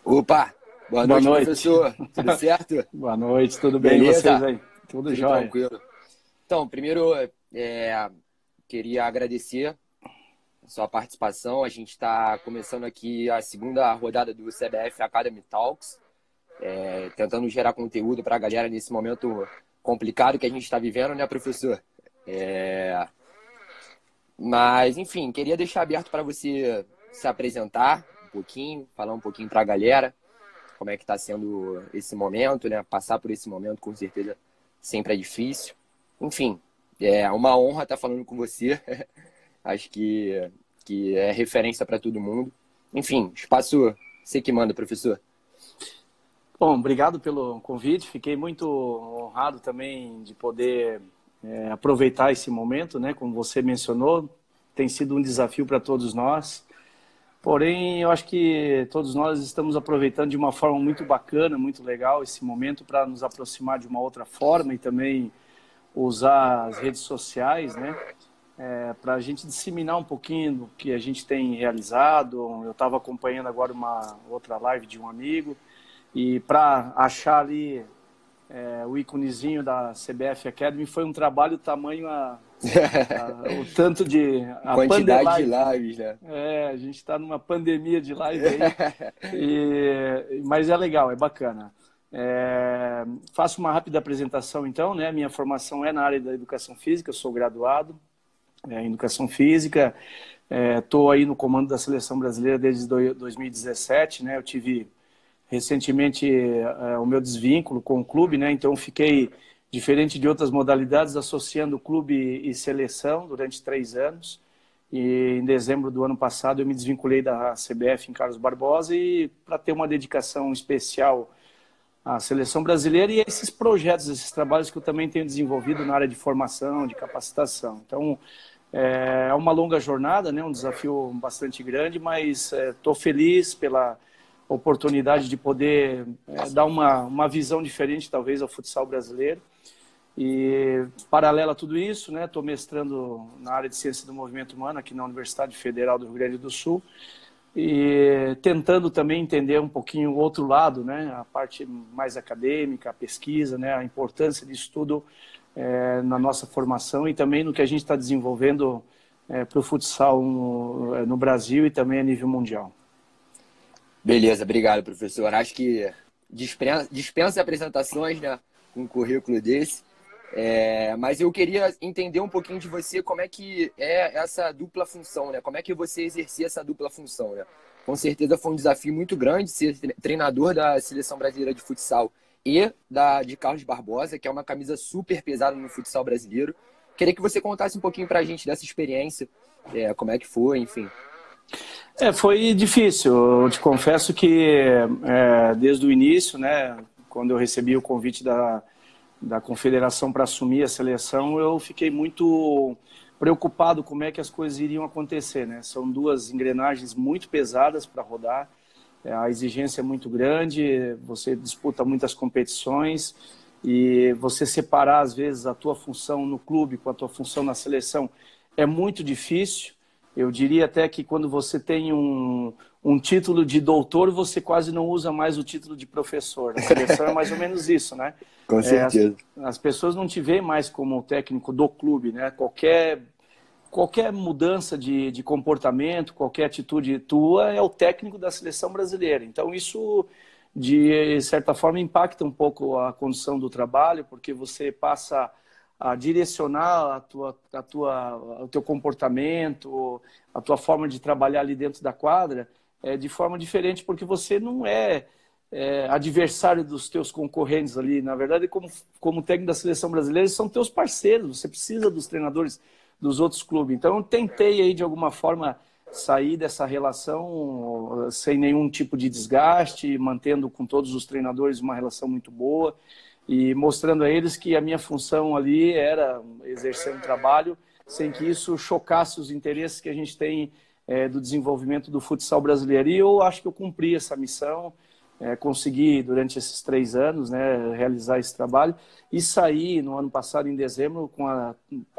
Opa! Boa Boa noite, noite. professor. Tudo certo? Boa noite, tudo bem? E Beleza? vocês aí? Tudo Tudo jóia? tranquilo. Então, primeiro, queria agradecer a sua participação. A gente está começando aqui a segunda rodada do CBF Academy Talks, tentando gerar conteúdo para a galera nesse momento complicado que a gente está vivendo, né, professor? É, Mas, enfim, queria deixar aberto para você se apresentar um pouquinho, falar um pouquinho para a galera como é que está sendo esse momento, né? Passar por esse momento, com certeza, sempre é difícil. Enfim, é uma honra estar falando com você. Acho que é referência para todo mundo. Enfim, espaço você que manda, professor. Bom, obrigado pelo convite. Fiquei muito honrado também de poder aproveitar esse momento, né? Como você mencionou, tem sido um desafio para todos nós. Porém, eu acho que todos nós estamos aproveitando de uma forma muito bacana, muito legal esse momento para nos aproximar de uma outra forma e também usar as redes sociais, né? Para a gente disseminar um pouquinho do que a gente tem realizado. Eu estava acompanhando agora uma outra live de um amigo e para achar ali o íconezinho da CBF Academy foi um trabalho tamanho o tanto de a Quantidade de Pandelive, né? lives, né? A gente está numa pandemia de live aí, mas é legal, é bacana. Faço uma rápida apresentação então, né? Minha formação é na área da educação física, eu sou graduado em educação física, estou aí no comando da seleção brasileira desde 2017, né? Eu tive recentemente o meu desvínculo com o clube, né? Então fiquei, diferente de outras modalidades, associando clube e seleção durante 3 anos. E em dezembro do ano passado eu me desvinculei da CBF em Carlos Barbosa e para ter uma dedicação especial à seleção brasileira e a esses projetos, esses trabalhos que eu também tenho desenvolvido na área de formação, de capacitação. Então é uma longa jornada, né? Um desafio bastante grande, mas estou feliz pela oportunidade de poder dar uma visão diferente, talvez, ao futsal brasileiro. E, paralelo a tudo isso, né, estou mestrando na área de Ciência do Movimento Humano aqui na Universidade Federal do Rio Grande do Sul e tentando também entender um pouquinho o outro lado, né, a parte mais acadêmica, a pesquisa, né, a importância disso tudo na nossa formação e também no que a gente está desenvolvendo para o futsal no Brasil e também a nível mundial. Beleza, obrigado, professor. Acho que dispensa apresentações, né? Um currículo desse. Mas eu queria entender um pouquinho de você como é que é essa dupla função, né? Como é que você exercia essa dupla função, né? Com certeza foi um desafio muito grande ser treinador da Seleção Brasileira de Futsal e de Carlos Barbosa, que é uma camisa super pesada no futsal brasileiro. Queria que você contasse um pouquinho pra gente dessa experiência, como é que foi, enfim. Foi difícil. Eu te confesso que desde o início, né, quando eu recebi o convite da confederação para assumir a seleção, eu fiquei muito preocupado como é que as coisas iriam acontecer, né? São 2 engrenagens muito pesadas para rodar, a exigência é muito grande, você disputa muitas competições e você separar às vezes a tua função no clube com a tua função na seleção é muito difícil. Eu diria até que quando você tem um título de doutor, você quase não usa mais o título de professor. Na seleção é mais ou menos isso, né? Com certeza. As pessoas não te veem mais como técnico do clube, né? Qualquer mudança de comportamento, qualquer atitude tua é o técnico da seleção brasileira. Então isso, de certa forma, impacta um pouco a condição do trabalho, porque você passa a direcionar o teu comportamento, a tua forma de trabalhar ali dentro da quadra de forma diferente, porque você não é adversário dos teus concorrentes ali. Na verdade, como técnico da seleção brasileira, eles são teus parceiros, você precisa dos treinadores dos outros clubes. Então, eu tentei aí, de alguma forma, sair dessa relação sem nenhum tipo de desgaste, mantendo com todos os treinadores uma relação muito boa, e mostrando a eles que a minha função ali era exercer um trabalho sem que isso chocasse os interesses que a gente tem do desenvolvimento do futsal brasileiro. E eu acho que eu cumpri essa missão, consegui durante esses 3 anos, né, realizar esse trabalho e saí no ano passado, em dezembro, com a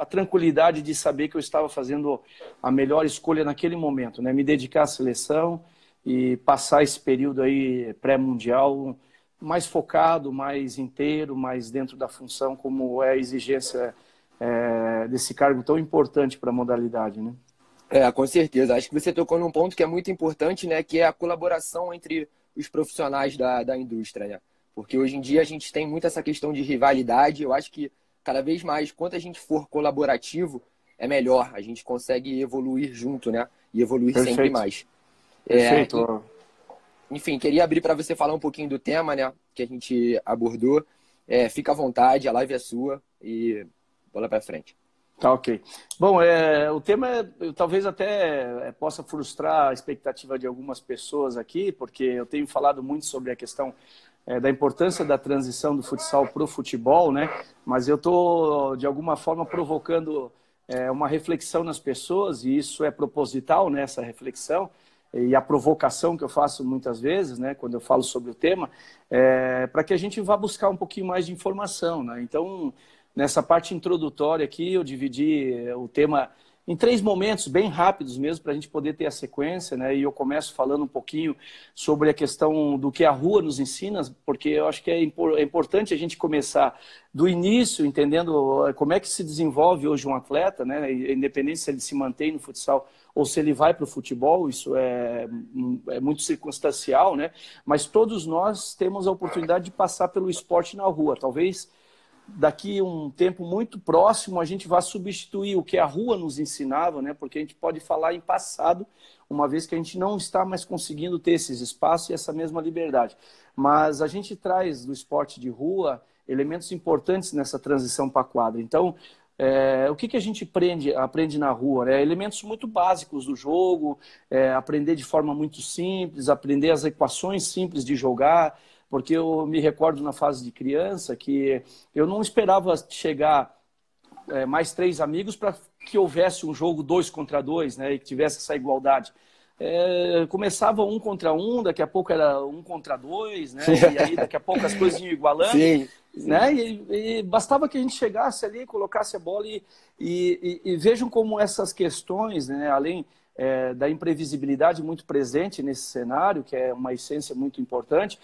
tranquilidade de saber que eu estava fazendo a melhor escolha naquele momento, né, me dedicar à seleção e passar esse período aí pré-mundial mais focado, mais inteiro, mais dentro da função, como é a exigência desse cargo tão importante para a modalidade, né? Com certeza. Acho que você tocou num ponto que é muito importante, né? Que é a colaboração entre os profissionais da indústria, né? Porque hoje em dia a gente tem muito essa questão de rivalidade. Eu acho que cada vez mais, quanto a gente for colaborativo, é melhor. A gente consegue evoluir junto, né? E evoluir Perfeito. sempre mais. Perfeito. Enfim, queria abrir para você falar um pouquinho do tema, né? Que a gente abordou. Fica à vontade, a live é sua e bola para frente. Tá, ok. Bom, o tema talvez até possa frustrar a expectativa de algumas pessoas aqui, porque eu tenho falado muito sobre a questão da importância da transição do futsal para o futebol, né? Mas eu estou, de alguma forma, provocando uma reflexão nas pessoas, e isso é proposital, né, essa reflexão, e a provocação que eu faço muitas vezes, né, quando eu falo sobre o tema, para que a gente vá buscar um pouquinho mais de informação, né? Então, nessa parte introdutória aqui, eu dividi o tema em 3 momentos bem rápidos mesmo, para a gente poder ter a sequência, né? E eu começo falando um pouquinho sobre a questão do que a rua nos ensina, porque eu acho que é importante a gente começar do início, entendendo como é que se desenvolve hoje um atleta, né? Independente se ele se mantém no futsal ou se ele vai para o futebol, isso é muito circunstancial, né? Mas todos nós temos a oportunidade de passar pelo esporte na rua. Talvez daqui a um tempo muito próximo a gente vai substituir o que a rua nos ensinava, né? Porque a gente pode falar em passado, uma vez que a gente não está mais conseguindo ter esses espaços e essa mesma liberdade. Mas a gente traz do esporte de rua elementos importantes nessa transição para a quadra. Então, o que a gente aprende na rua? Né? Elementos muito básicos do jogo, aprender de forma muito simples, aprender as equações simples de jogar, porque eu me recordo na fase de criança que eu não esperava chegar mais 3 amigos para que houvesse um jogo 2 contra 2, né, e que tivesse essa igualdade. Começava 1 contra 1, daqui a pouco era 1 contra 2, né, e aí daqui a pouco as coisas iam igualando. Sim. Né? E bastava que a gente chegasse ali, colocasse a bola e vejam como essas questões, né, além da imprevisibilidade muito presente nesse cenário, que é uma essência muito importante,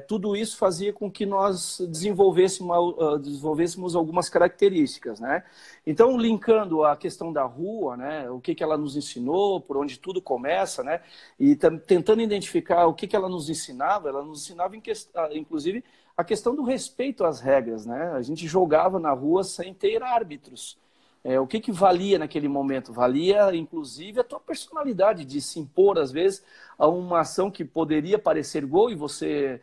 tudo isso fazia com que nós desenvolvêssemos algumas características, né? Então, linkando a questão da rua, né, o que ela nos ensinou, por onde tudo começa, né, e tentando identificar o que ela nos ensinava inclusive, a questão do respeito às regras, né? A gente jogava na rua sem ter árbitros. O que valia naquele momento? Valia, inclusive, a tua personalidade de se impor, às vezes, a uma ação que poderia parecer gol e você...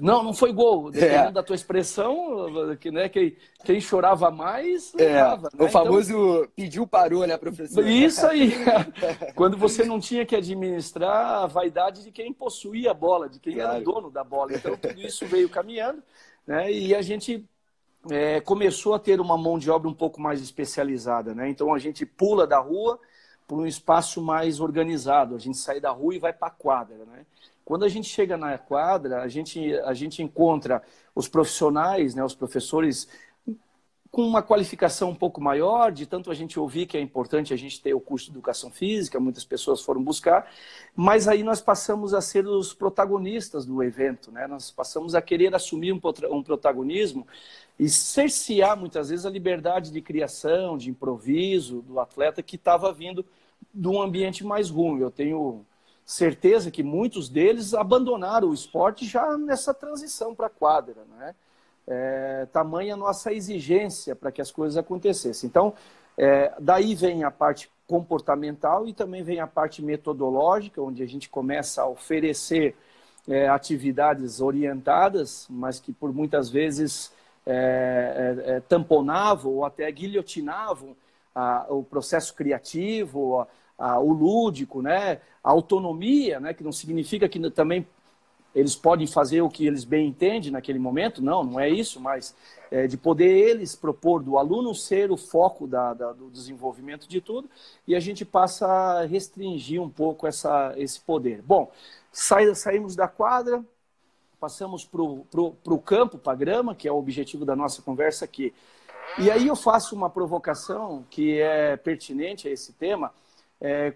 Não foi gol. Dependendo da tua expressão, né, quem chorava mais, levava. Né? O famoso pediu, parou, né, professor? Isso aí. Quando você não tinha que administrar a vaidade de quem possuía a bola, de quem era dono da bola. Então, tudo isso veio caminhando, né, e a gente... começou a ter uma mão de obra um pouco mais especializada, né? Então a gente pula da rua para um espaço mais organizado, a gente sai da rua e vai para a quadra, né? Quando a gente chega na quadra, a gente encontra os profissionais, né, os professores com uma qualificação um pouco maior, de tanto a gente ouvir que é importante a gente ter o curso de educação física, muitas pessoas foram buscar, mas aí nós passamos a ser os protagonistas do evento, né? Nós passamos a querer assumir um protagonismo e cercear muitas vezes a liberdade de criação, de improviso do atleta que estava vindo de um ambiente mais ruim. Eu tenho certeza que muitos deles abandonaram o esporte já nessa transição para a quadra, né? Tamanha a nossa exigência para que as coisas acontecessem. Então, daí vem a parte comportamental e também vem a parte metodológica, onde a gente começa a oferecer atividades orientadas, mas que por muitas vezes tamponavam ou até guilhotinavam o processo criativo, o lúdico, né? A autonomia, né? Que não significa que também eles podem fazer o que eles bem entendem naquele momento, não é isso, mas de poder eles propor, do aluno ser o foco do desenvolvimento de tudo, e a gente passa a restringir um pouco esse poder. Bom, saímos da quadra, passamos para o campo, para a grama, que é o objetivo da nossa conversa aqui. E aí eu faço uma provocação que é pertinente a esse tema,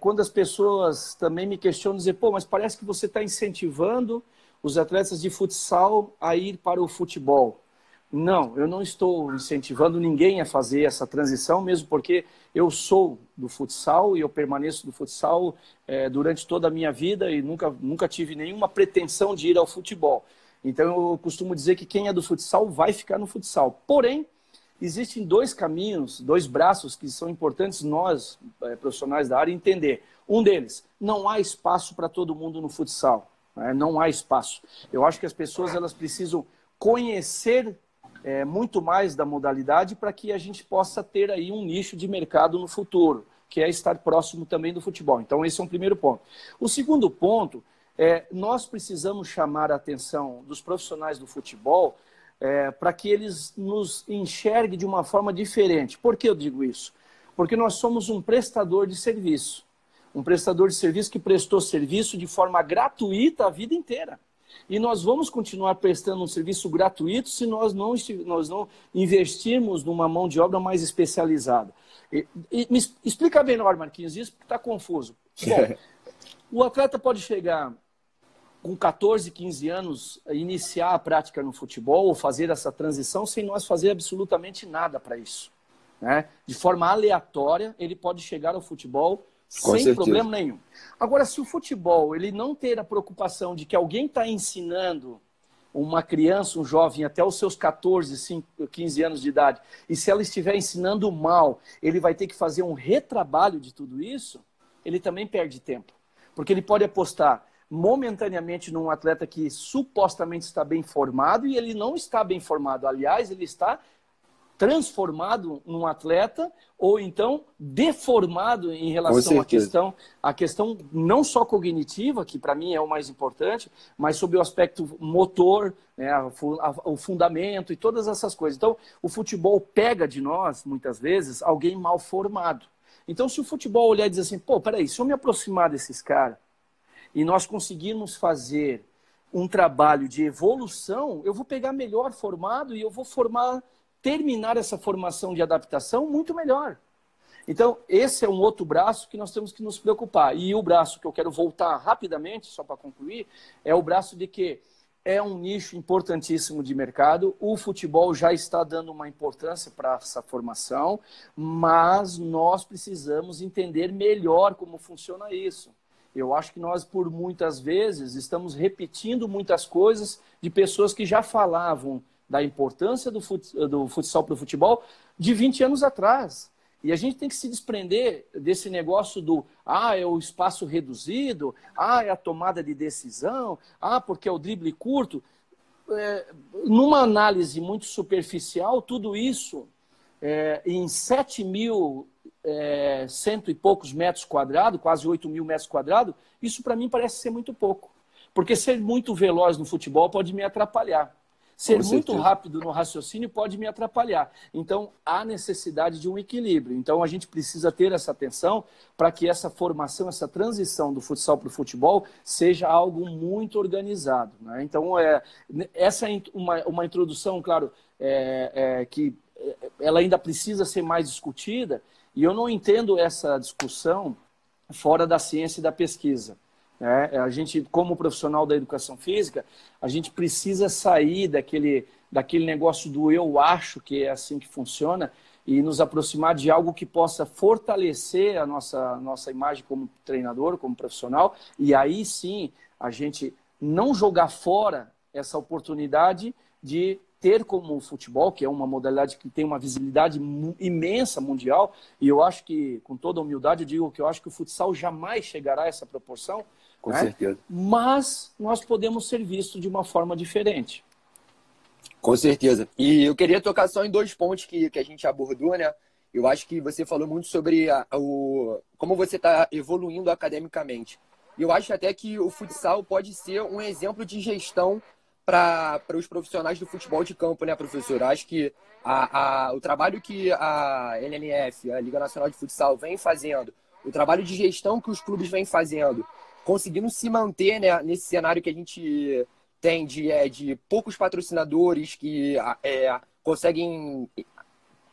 quando as pessoas também me questionam, dizer, pô, mas parece que você está incentivando os atletas de futsal a ir para o futebol. Não, eu não estou incentivando ninguém a fazer essa transição, mesmo porque eu sou do futsal e eu permaneço do futsal durante toda a minha vida e nunca tive nenhuma pretensão de ir ao futebol. Então eu costumo dizer que quem é do futsal vai ficar no futsal. Porém, existem dois caminhos, dois braços que são importantes nós, profissionais da área, entender. Um deles, não há espaço para todo mundo no futsal. Né? Não há espaço. Eu acho que as pessoas elas precisam conhecer muito mais da modalidade para que a gente possa ter aí um nicho de mercado no futuro, que é estar próximo também do futebol. Então esse é um primeiro ponto. O segundo ponto nós precisamos chamar a atenção dos profissionais do futebol para que eles nos enxerguem de uma forma diferente. Por que eu digo isso? Porque nós somos um prestador de serviço. Um prestador de serviço que prestou serviço de forma gratuita a vida inteira. E nós vamos continuar prestando um serviço gratuito se nós não investirmos numa mão de obra mais especializada. Me explica melhor, Marquinhos, isso porque está confuso. Bom, o atleta pode chegar com 14, 15 anos, iniciar a prática no futebol ou fazer essa transição sem nós fazer absolutamente nada para isso. Né? De forma aleatória, ele pode chegar ao futebol sem problema nenhum. Agora, se o futebol ele não ter a preocupação de que alguém está ensinando uma criança, um jovem, até os seus 14, 15 anos de idade, e se ela estiver ensinando mal, ele vai ter que fazer um retrabalho de tudo isso, ele também perde tempo. Porque ele pode apostar momentaneamente num atleta que supostamente está bem formado e ele não está bem formado. Aliás, ele está transformado num atleta ou então deformado em relação à questão não só cognitiva, que para mim é o mais importante, mas sobre o aspecto motor, né, o fundamento e todas essas coisas. Então, o futebol pega de nós, muitas vezes, alguém mal formado. Então, se o futebol olhar e dizer assim, pô, peraí, se eu me aproximar desses caras e nós conseguirmos fazer um trabalho de evolução, eu vou pegar melhor formado e eu vou terminar essa formação de adaptação muito melhor. Então, esse é um outro braço que nós temos que nos preocupar. E o braço que eu quero voltar rapidamente, só para concluir, é o braço de que é um nicho importantíssimo de mercado. O futebol já está dando uma importância para essa formação, mas nós precisamos entender melhor como funciona isso. Eu acho que nós, por muitas vezes, estamos repetindo muitas coisas de pessoas que já falavam da importância do futsal para o futebol de 20 anos atrás. E a gente tem que se desprender desse negócio é o espaço reduzido, é a tomada de decisão, porque é o drible curto. Numa análise muito superficial, tudo isso em 7.100 e poucos metros quadrados, quase 8.000 metros quadrados, isso para mim parece ser muito pouco. Porque ser muito veloz no futebol pode me atrapalhar. Ser muito rápido no raciocínio pode me atrapalhar. Então, há necessidade de um equilíbrio. Então, a gente precisa ter essa atenção para que essa formação, essa transição do futsal para o futebol seja algo muito organizado. Né? Então, essa é uma introdução, claro, que ela ainda precisa ser mais discutida, e eu não entendo essa discussão fora da ciência e da pesquisa. A gente, como profissional da educação física, a gente precisa sair daquele negócio do eu acho que é assim que funciona e nos aproximar de algo que possa fortalecer a nossa imagem como treinador, como profissional, e aí sim a gente não jogar fora essa oportunidade de ter como o futebol, que é uma modalidade que tem uma visibilidade imensa mundial, e eu acho que, com toda a humildade, eu digo que eu acho que o futsal jamais chegará a essa proporção, com certeza. Mas nós podemos ser vistos de uma forma diferente. Com certeza. E eu queria tocar só em 2 pontos que a gente abordou, né? Eu acho que você falou muito sobre como você está evoluindo academicamente. E eu acho até que o futsal pode ser um exemplo de gestão para os profissionais do futebol de campo, né, professor? Eu acho que o trabalho que a LNF, a Liga Nacional de Futsal, vem fazendo, o trabalho de gestão que os clubes vêm fazendo, conseguindo se manter, né, nesse cenário que a gente tem de poucos patrocinadores que conseguem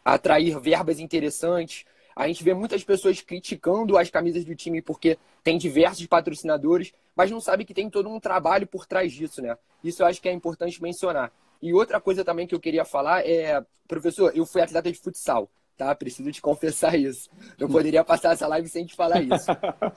atrair verbas interessantes, A gente vê muitas pessoas criticando as camisas do time porque tem diversos patrocinadores, mas não sabe que tem todo um trabalho por trás disso, né? Isso eu acho que é importante mencionar. E outra coisa também que eu queria falar é, professor, eu fui atleta de futsal, tá? Preciso te confessar isso. Eu poderia passar essa live sem te falar isso.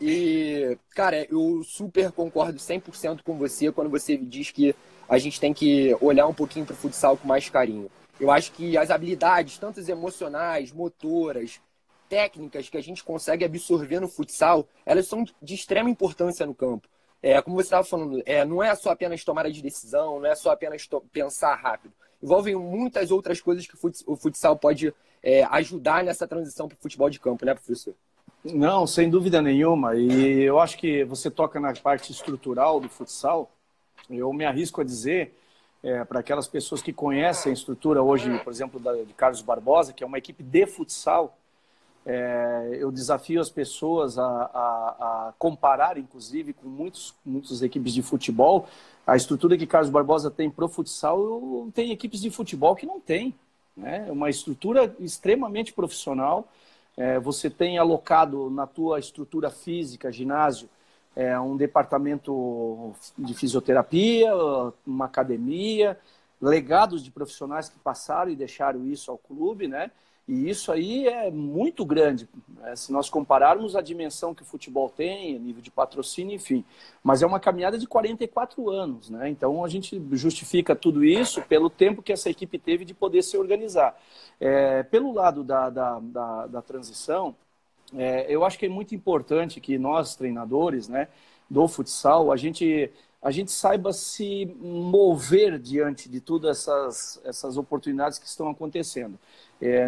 E, cara, eu super concordo 100% com você quando você diz que a gente tem que olhar um pouquinho para o futsal com mais carinho. Eu acho que as habilidades, tanto as emocionais, motoras, técnicas que a gente consegue absorver no futsal, elas são de extrema importância no campo. Como você estava falando, não é só apenas tomada de decisão, não é só apenas pensar rápido. Envolvem muitas outras coisas que o futsal pode ajudar nessa transição para o futebol de campo, né, professor? Não, sem dúvida nenhuma. E eu acho que você toca na parte estrutural do futsal. Eu me arrisco a dizer, para aquelas pessoas que conhecem a estrutura hoje, por exemplo, de Carlos Barbosa, que é uma equipe de futsal, eu desafio as pessoas a comparar, inclusive, com muitas equipes de futebol. A estrutura que Carlos Barbosa tem pro futsal, tem equipes de futebol que não tem, né? É uma estrutura extremamente profissional. Você tem alocado na tua estrutura física, ginásio, um departamento de fisioterapia, uma academia, legados de profissionais que passaram e deixaram isso ao clube, né? E isso aí é muito grande, né? Se nós compararmos a dimensão que o futebol tem, nível de patrocínio, enfim. Mas é uma caminhada de 44 anos, né? Então a gente justifica tudo isso pelo tempo que essa equipe teve de poder se organizar. Pelo lado da transição, eu acho que é muito importante que nós, treinadores, né, do futsal, a gente saiba se mover diante de todas essas oportunidades que estão acontecendo.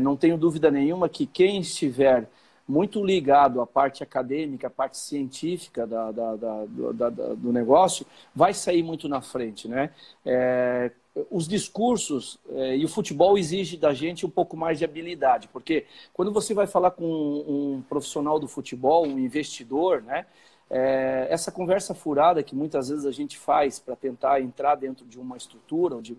Não tenho dúvida nenhuma que quem estiver muito ligado à parte acadêmica, à parte científica do negócio, vai sair muito na frente, né? Os discursos e o futebol exige da gente um pouco mais de habilidade, porque quando você vai falar com um profissional do futebol, um investidor, né? Essa conversa furada que muitas vezes a gente faz para tentar entrar dentro de uma estrutura, ou de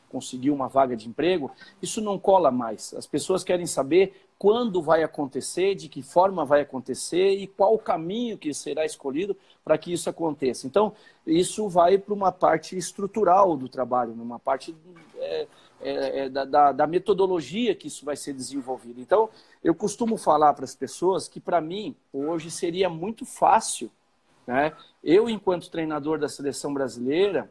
conseguir uma vaga de emprego, isso não cola mais. As pessoas querem saber quando vai acontecer, de que forma vai acontecer e qual o caminho que será escolhido para que isso aconteça. Então, isso vai para uma parte estrutural do trabalho, numa parte da metodologia que isso vai ser desenvolvido. Então, eu costumo falar para as pessoas que, para mim, hoje seria muito fácil, né? Eu, enquanto treinador da seleção brasileira,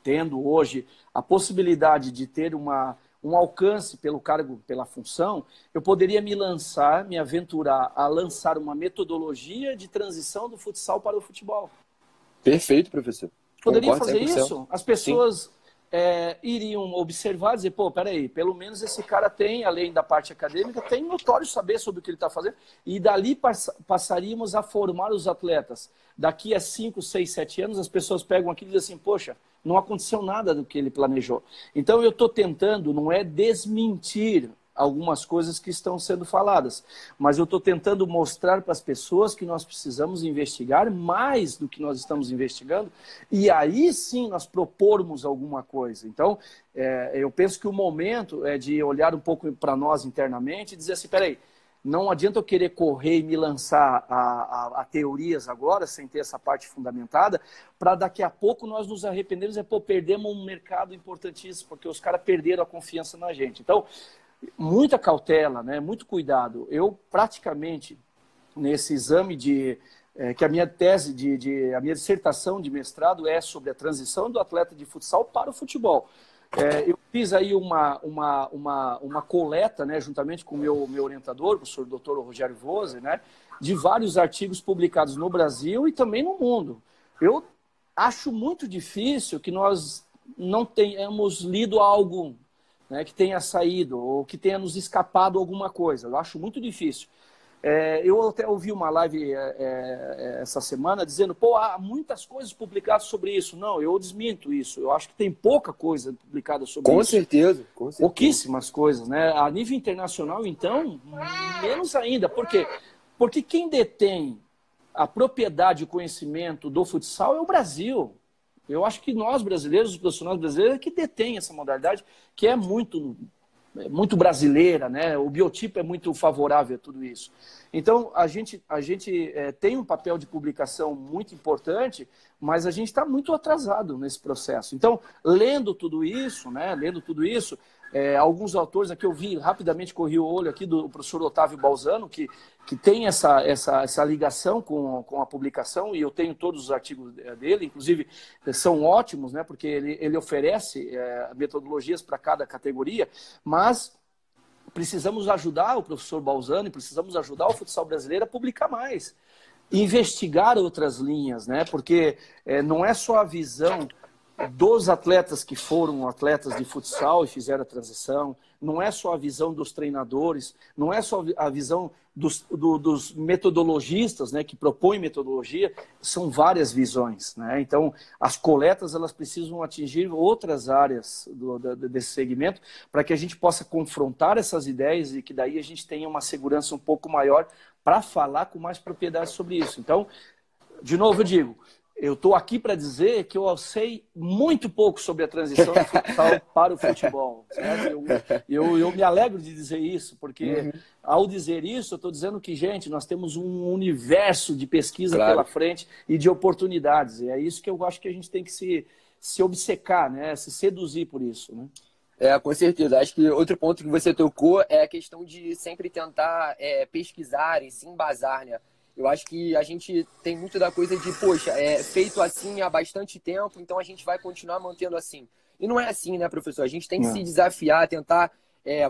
tendo hoje a possibilidade de ter um alcance pelo cargo, pela função, eu poderia me aventurar a lançar uma metodologia de transição do futsal para o futebol. Perfeito, professor. Poderia fazer isso? As pessoas iriam observar e dizer, pô, peraí, pelo menos esse cara tem, além da parte acadêmica, tem notório saber sobre o que ele está fazendo, e dali passaríamos a formar os atletas. Daqui a 5, 6, 7 anos, as pessoas pegam aqui e dizem assim, poxa, não aconteceu nada do que ele planejou. Então eu estou tentando, não é desmentir algumas coisas que estão sendo faladas, mas eu estou tentando mostrar para as pessoas que nós precisamos investigar mais do que nós estamos investigando, e aí sim nós propormos alguma coisa. Então, eu penso que o momento é de olhar um pouco para nós internamente e dizer assim, peraí, não adianta eu querer correr e me lançar a teorias agora, sem ter essa parte fundamentada, para daqui a pouco nós nos arrependermos e perdemos um mercado importantíssimo, porque os caras perderam a confiança na gente. Então, muita cautela, né? Muito cuidado. Eu praticamente, nesse exame que a minha tese, a minha dissertação de mestrado é sobre a transição do atleta de futsal para o futebol. Eu fiz aí uma coleta, né, juntamente com o meu orientador, o professor Dr. Rogério Vose, né, de vários artigos publicados no Brasil e também no mundo. Eu acho muito difícil que nós não tenhamos lido algo, né, que tenha saído ou que tenha nos escapado alguma coisa. Eu acho muito difícil. Eu até ouvi uma live essa semana dizendo, pô, há muitas coisas publicadas sobre isso. Não, eu desminto isso. Eu acho que tem pouca coisa publicada sobre isso. Com certeza. Pouquíssimas coisas, né? A nível internacional, então, menos ainda. Por quê? Porque quem detém a propriedade e o conhecimento do futsal é o Brasil. Eu acho que nós brasileiros, os profissionais brasileiros, é que detêm essa modalidade, que é muito muito brasileira, né? O biotipo é muito favorável a tudo isso. Então, a gente tem um papel de publicação muito importante, mas a gente está muito atrasado nesse processo. Então, lendo tudo isso, né? Alguns autores aqui eu vi, rapidamente corri o olho aqui do professor Otávio Balzano, que tem essa ligação com a publicação, e eu tenho todos os artigos dele, inclusive são ótimos, né? Porque ele oferece metodologias para cada categoria, mas precisamos ajudar o professor Balzano, precisamos ajudar o futsal brasileiro a publicar mais, investigar outras linhas, né? Porque não é só a visão dos atletas que foram atletas de futsal e fizeram a transição, não é só a visão dos treinadores, não é só a visão dos metodologistas, né, que propõem metodologia, são várias visões, né? Então, as coletas elas precisam atingir outras áreas desse segmento para que a gente possa confrontar essas ideias e que daí a gente tenha uma segurança um pouco maior para falar com mais propriedade sobre isso. Então, de novo eu digo, eu estou aqui para dizer que eu sei muito pouco sobre a transição do futsal para o futebol. Certo? Eu me alegro de dizer isso, porque ao dizer isso, eu estou dizendo que, gente, nós temos um universo de pesquisa pela frente e de oportunidades. E é isso que eu acho que a gente tem que se obcecar, né? Se seduzir por isso. Né? Com certeza. Acho que outro ponto que você tocou é a questão de sempre tentar pesquisar e se embasar, né? Eu acho que a gente tem muito da coisa de, poxa, é feito assim há bastante tempo, então a gente vai continuar mantendo assim. E não é assim, né, professor? A gente tem que se desafiar, tentar,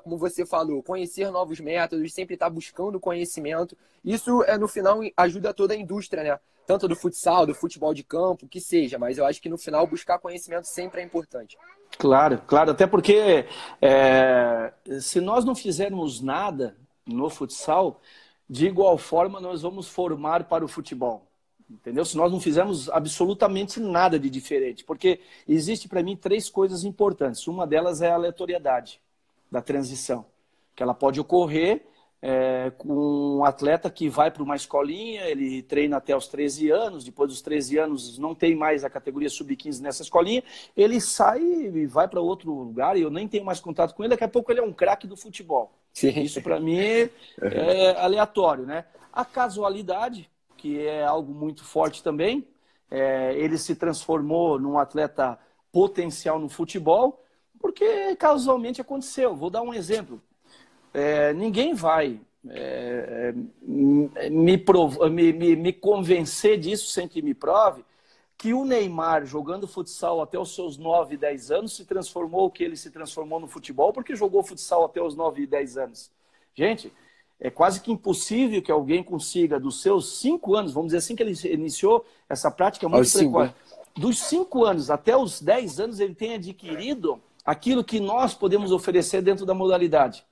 como você falou, conhecer novos métodos, sempre estar buscando conhecimento. Isso, no final, ajuda toda a indústria, né? Tanto do futsal, do futebol de campo, que seja. Mas eu acho que no final buscar conhecimento sempre é importante. Claro, claro. Até porque se nós não fizermos nada no futsal, de igual forma, nós vamos formar para o futebol, entendeu? Se nós não fizermos absolutamente nada de diferente, porque existe para mim 3 coisas importantes. Uma delas é a aleatoriedade da transição, que ela pode ocorrer com um atleta que vai para uma escolinha, ele treina até os 13 anos, depois dos 13 anos não tem mais a categoria sub-15 nessa escolinha, ele sai e vai para outro lugar e eu nem tenho mais contato com ele, daqui a pouco ele é um craque do futebol. Sim. Isso para mim é aleatório, né? A casualidade, que é algo muito forte também, ele se transformou num atleta potencial no futebol, porque casualmente aconteceu. Vou dar um exemplo. Ninguém vai me convencer disso sem que me prove que o Neymar, jogando futsal até os seus 9, 10 anos, se transformou o que ele se transformou no futebol porque jogou futsal até os 9 e 10 anos. Gente, é quase que impossível que alguém consiga, dos seus 5 anos, vamos dizer assim que ele iniciou essa prática muito precoce, dos 5 anos até os 10 anos, ele tem adquirido aquilo que nós podemos oferecer dentro da modalidade.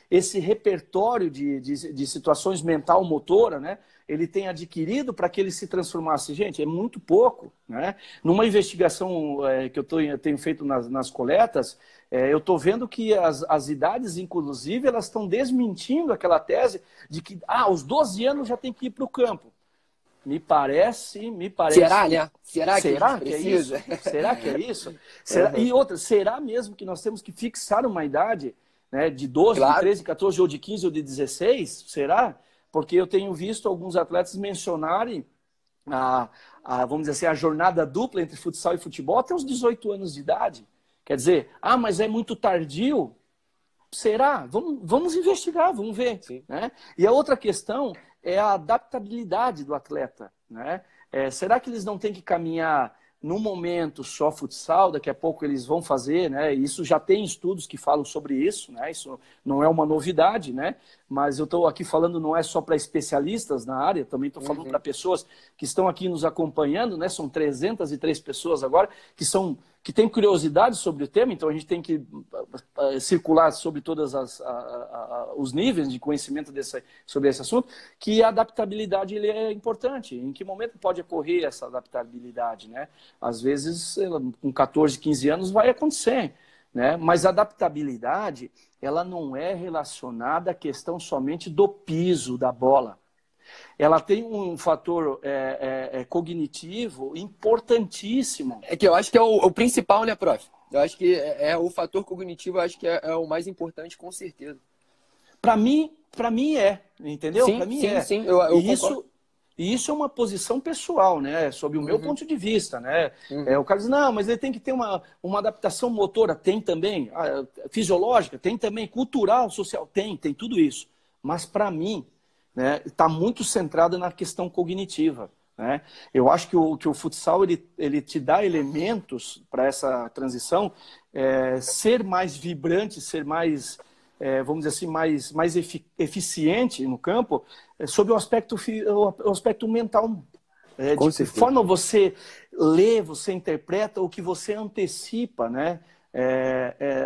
Esse repertório de situações mental-motora, né, ele tem adquirido para que ele se transformasse. Gente, é muito pouco. Né? Numa investigação que eu tenho feito nas coletas, eu estou vendo que as idades, inclusive, elas estão desmentindo aquela tese de que aos 12 anos já tem que ir para o campo. Me parece... Será, né? Será que é isso? Será que é isso? E outra, será mesmo que nós temos que fixar uma idade... Né, de 12, de 13, 14, ou de 15, ou de 16, será? Porque eu tenho visto alguns atletas mencionarem vamos dizer assim, a jornada dupla entre futsal e futebol até os 18 anos de idade. Quer dizer, mas é muito tardio? Será? Vamos investigar, vamos ver. Né? E a outra questão é a adaptabilidade do atleta. Né? Será que eles não têm que caminhar no momento só futsal, daqui a pouco eles vão fazer, né? Isso já tem estudos que falam sobre isso, né? Isso não é uma novidade, né? Mas eu estou aqui falando não é só para especialistas na área, também estou falando para pessoas que estão aqui nos acompanhando, né? São 303 pessoas agora que têm curiosidade sobre o tema, então a gente tem que circular sobre todos os níveis de conhecimento sobre esse assunto, que a adaptabilidade ele é importante. Em que momento pode ocorrer essa adaptabilidade, né? Às vezes, com 14, 15 anos vai acontecer, né? Mas a adaptabilidade, ela não é relacionada à questão somente do piso da bola. ela tem um fator cognitivo importantíssimo. É que eu acho que é o principal, né, prof? Eu acho que o fator cognitivo, eu acho que é o mais importante, com certeza. Para mim entendeu? Para mim sim, E isso é uma posição pessoal, né? Sob o meu ponto de vista, né? O cara diz, não, mas ele tem que ter uma adaptação motora. Tem também. Fisiológica, tem também. Cultural, social, tem tudo isso. Mas para mim, né, está muito centrado na questão cognitiva. Né? Eu acho que o futsal ele te dá elementos para essa transição ser mais vibrante, ser mais, vamos dizer assim, mais eficiente no campo, sobre o aspecto mental. De que forma você lê, você interpreta, o que você antecipa, né?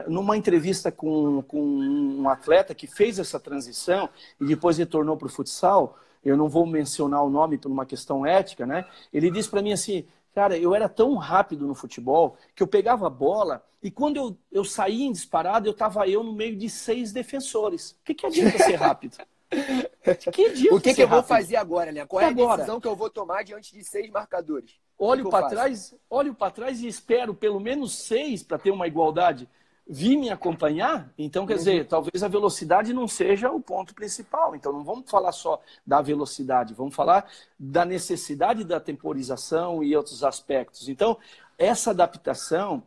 Numa entrevista com um atleta que fez essa transição e depois retornou para o futsal, eu não vou mencionar o nome por uma questão ética, né? Ele disse para mim assim, cara, eu era tão rápido no futebol que eu pegava a bola e quando eu saía em disparada, eu estava no meio de 6 defensores. O que adianta ser rápido? O que eu vou fazer agora, né? Qual é a decisão que eu vou tomar diante de 6 marcadores? Olho para trás e espero pelo menos 6 para ter uma igualdade. Vi me acompanhar? Então, quer dizer, talvez a velocidade não seja o ponto principal. Então, não vamos falar só da velocidade, vamos falar da necessidade da temporização e outros aspectos. Então, essa adaptação,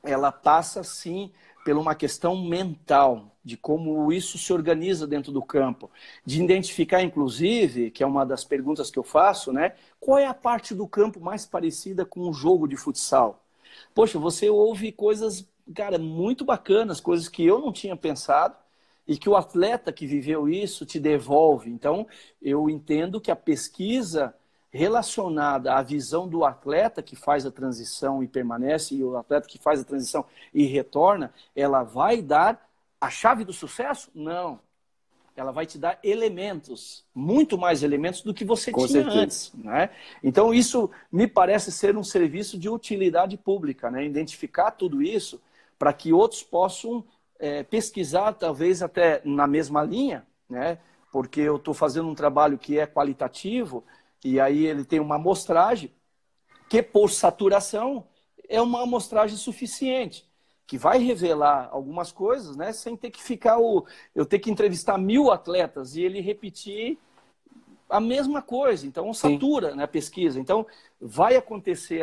ela passa, sim, por uma questão mental, de como isso se organiza dentro do campo, de identificar, inclusive, que é uma das perguntas que eu faço, né? Qual é a parte do campo mais parecida com um jogo de futsal? Poxa, você ouve coisas, cara, muito bacanas, coisas que eu não tinha pensado e que o atleta que viveu isso te devolve. Então, eu entendo que a pesquisa relacionada à visão do atleta que faz a transição e permanece, e o atleta que faz a transição e retorna, ela vai dar a chave do sucesso? Não. Ela vai te dar elementos, muito mais elementos do que você tinha antes. Né? Então, isso me parece ser um serviço de utilidade pública, né? Identificar tudo isso para que outros possam pesquisar, talvez até na mesma linha, né? Porque eu estou fazendo um trabalho que é qualitativo, e aí ele tem uma amostragem que, por saturação, é uma amostragem suficiente, que vai revelar algumas coisas, né, sem ter que ficar eu ter que entrevistar 1000 atletas e ele repetir a mesma coisa. Então, satura, né, a pesquisa. Então, vai acontecer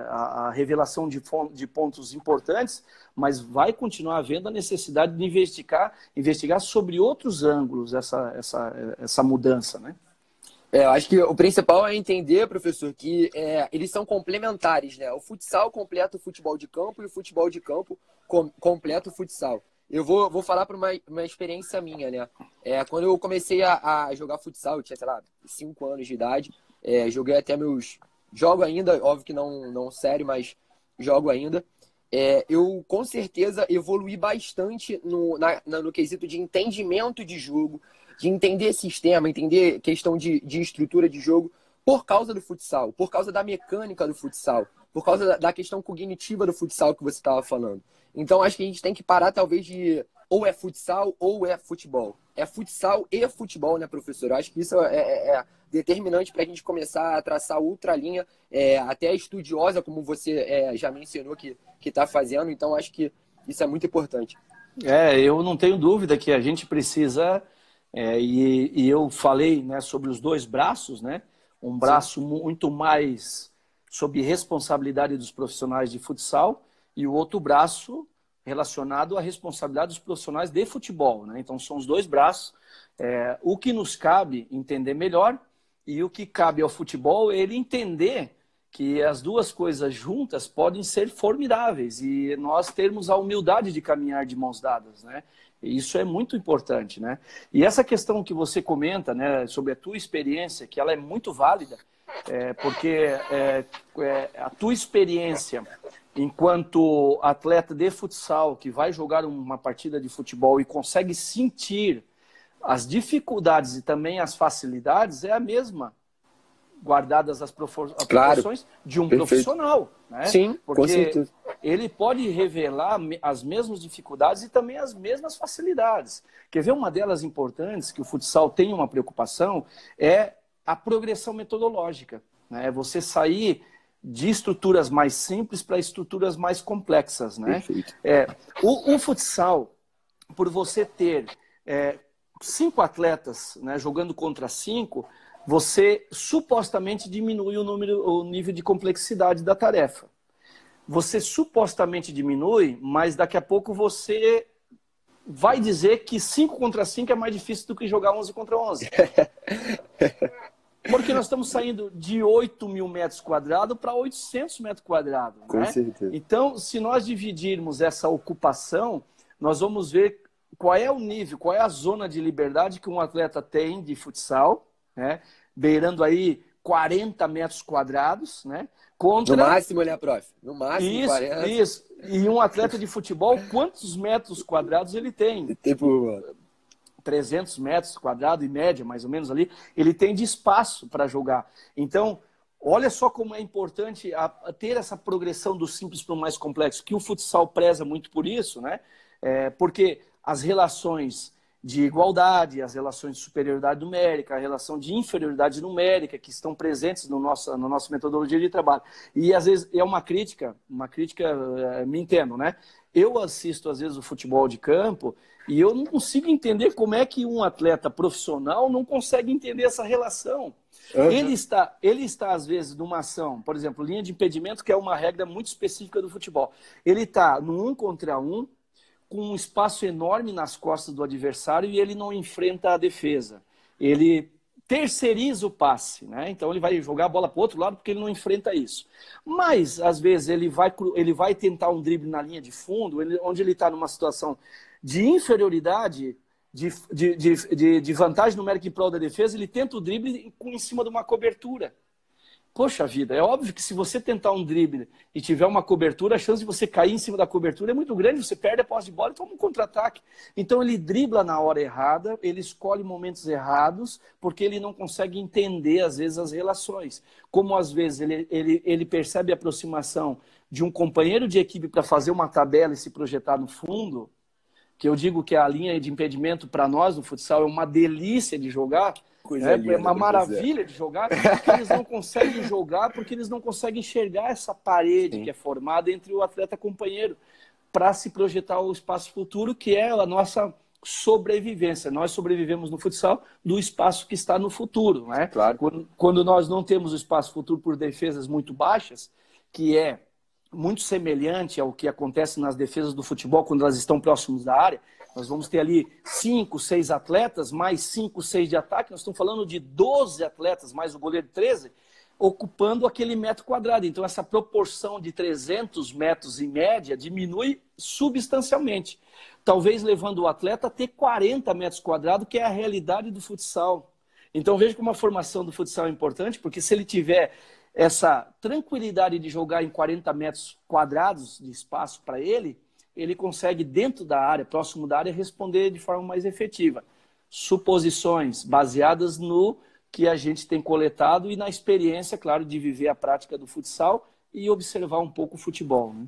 a revelação de pontos importantes, mas vai continuar havendo a necessidade de investigar sobre outros ângulos essa mudança, né? Eu acho que o principal é entender, professor, que eles são complementares, né? O futsal completa o futebol de campo e o futebol de campo completa o futsal. Eu vou falar para uma experiência minha, né? Quando eu comecei a jogar futsal, eu tinha, sei lá, 5 anos de idade. Joguei até jogo ainda, óbvio que não sério, mas jogo ainda. Eu, com certeza, evoluí bastante no quesito de entendimento de jogo, de entender sistema, entender questão de estrutura de jogo por causa do futsal, por causa da mecânica do futsal, por causa da questão cognitiva do futsal que você estava falando. Então, acho que a gente tem que parar, talvez, de ou é futsal ou é futebol. É futsal e futebol, né, professor? Eu acho que isso é determinante para a gente começar a traçar outra linha, até estudiosa, como você já mencionou que está fazendo. Então, acho que isso é muito importante. Eu não tenho dúvida que a gente precisa... E eu falei, né, sobre os 2 braços, né? Um braço muito mais sob responsabilidade dos profissionais de futsal e o outro braço relacionado à responsabilidade dos profissionais de futebol, né? Então, são os 2 braços. O que nos cabe entender melhor e o que cabe ao futebol é ele entender que as 2 coisas juntas podem ser formidáveis e nós termos a humildade de caminhar de mãos dadas, né? Isso é muito importante, né? E essa questão que você comenta, né, sobre a tua experiência, que ela é muito válida, porque a tua experiência enquanto atleta de futsal que vai jogar uma partida de futebol e consegue sentir as dificuldades e também as facilidades é a mesma, guardadas as proporções de um profissional, né? Sim, porque com certeza. ele pode revelar as mesmas dificuldades e também as mesmas facilidades. Quer ver uma delas importantes, que o futsal tem uma preocupação, é a progressão metodológica, né? Você sair de estruturas mais simples para estruturas mais complexas, né? O futsal, por você ter 5 atletas, né, jogando contra 5, você supostamente diminui o nível de complexidade da tarefa. Você supostamente diminui, mas daqui a pouco você vai dizer que 5 contra 5 é mais difícil do que jogar 11 contra 11. Porque nós estamos saindo de 8 mil metros quadrados para 800 metros quadrados. Com certeza. Então, se nós dividirmos essa ocupação, nós vamos ver qual é o nível, qual é a zona de liberdade que um atleta tem de futsal, né? Beirando aí 40 metros quadrados, né? Contra... No máximo, né, prof? No máximo, 40. Isso. E um atleta de futebol, quantos metros quadrados ele tem? Tipo... 300 metros quadrados, em média, mais ou menos ali, ele tem de espaço para jogar. Então, olha só como é importante ter essa progressão do simples para o mais complexo, que o futsal preza muito por isso, né? Porque as relações de igualdade, as relações de superioridade numérica, a relação de inferioridade numérica que estão presentes na nossa metodologia de trabalho. E às vezes é uma crítica, me entendo, né? Eu assisto às vezes o futebol de campo e eu não consigo entender como é que um atleta profissional não consegue entender essa relação. Uhum. Ele está às vezes numa ação, por exemplo, linha de impedimento, que é uma regra muito específica do futebol. Ele está no 1 contra 1, com um espaço enorme nas costas do adversário e ele não enfrenta a defesa. Ele terceiriza o passe, né? Então ele vai jogar a bola para o outro lado porque ele não enfrenta isso. Mas, às vezes, ele vai tentar um drible na linha de fundo, onde ele está numa situação de inferioridade, de vantagem numérica em prol da defesa, ele tenta o drible em cima de uma cobertura. Poxa vida, é óbvio que se você tentar um drible e tiver uma cobertura, a chance de você cair em cima da cobertura é muito grande, você perde a posse de bola e toma um contra-ataque. Então ele dribla na hora errada, ele escolhe momentos errados, porque ele não consegue entender, às vezes, as relações. Como, às vezes, ele percebe a aproximação de um companheiro de equipe para fazer uma tabela e se projetar no fundo, que eu digo que a linha de impedimento para nós no futsal é uma delícia de jogar, é uma maravilha de jogar, porque eles não conseguem jogar, porque eles não conseguem enxergar essa parede que é formada entre o atleta companheiro para se projetar ao espaço futuro, que é a nossa sobrevivência. Nós sobrevivemos no futsal do espaço que está no futuro. Né? Claro. Quando nós não temos o espaço futuro por defesas muito baixas, que é muito semelhante ao que acontece nas defesas do futebol quando elas estão próximos da área, nós vamos ter ali 5, 6 atletas, mais 5, 6 de ataque. Nós estamos falando de 12 atletas, mais o goleiro 13, ocupando aquele metro quadrado. Então, essa proporção de 300 metros em média diminui substancialmente. Talvez levando o atleta a ter 40 metros quadrados, que é a realidade do futsal. Então, veja como a formação do futsal é importante, porque se ele tiver essa tranquilidade de jogar em 40 metros quadrados de espaço para ele consegue, dentro da área, próximo da área, responder de forma mais efetiva. Suposições baseadas no que a gente tem coletado e na experiência, claro, de viver a prática do futsal e observar um pouco o futebol. Né?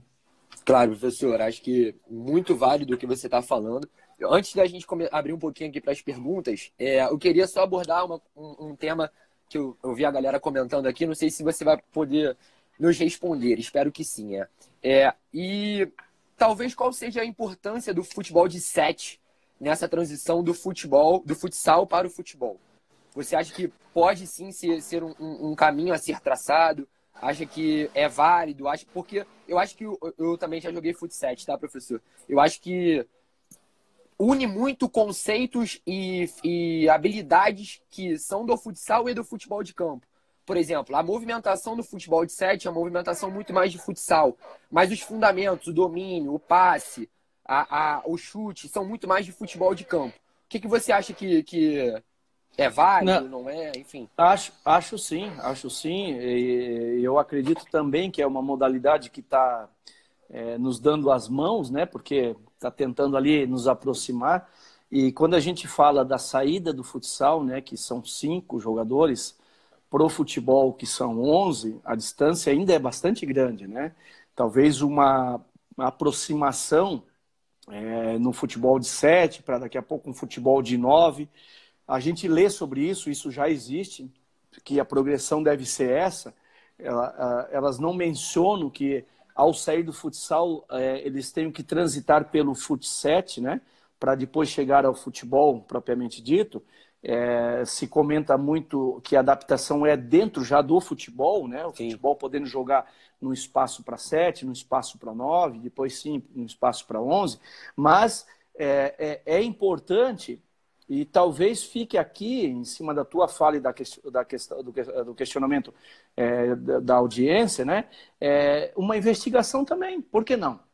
Claro, professor, acho que muito válido o que você está falando. Antes da gente abrir um pouquinho aqui para as perguntas, eu queria só abordar um tema que eu vi a galera comentando aqui, não sei se você vai poder nos responder, espero que sim. E talvez qual seja a importância do futebol de 7 nessa transição do futsal para o futebol? Você acha que pode sim ser um caminho a ser traçado? Acha que é válido? Porque eu acho que eu também já joguei fut 7, tá, professor? Eu acho que une muito conceitos e habilidades que são do futsal e do futebol de campo. Por exemplo, a movimentação do futebol de 7 é uma movimentação muito mais de futsal, mas os fundamentos, o domínio, o passe, o chute, são muito mais de futebol de campo. O que você acha que é válido, não é? Enfim. Acho sim. E eu acredito também que é uma modalidade que está nos dando as mãos, né? Porque está tentando ali nos aproximar. E quando a gente fala da saída do futsal, né, que são 5 jogadores, pro futebol, que são 11, a distância ainda é bastante grande, né? Talvez uma aproximação no futebol de 7, para daqui a pouco um futebol de 9. A gente lê sobre isso, isso já existe, que a progressão deve ser essa. Elas não mencionam que ao sair do futsal eles tenham que transitar pelo fut7, né, para depois chegar ao futebol propriamente dito. Se comenta muito que a adaptação é dentro já do futebol, né? O Sim. futebol podendo jogar num espaço para 7, num espaço para 9, depois sim, num espaço para 11. Mas é importante, e talvez fique aqui, em cima da tua fala e do questionamento da audiência, né? Uma investigação também, por que não?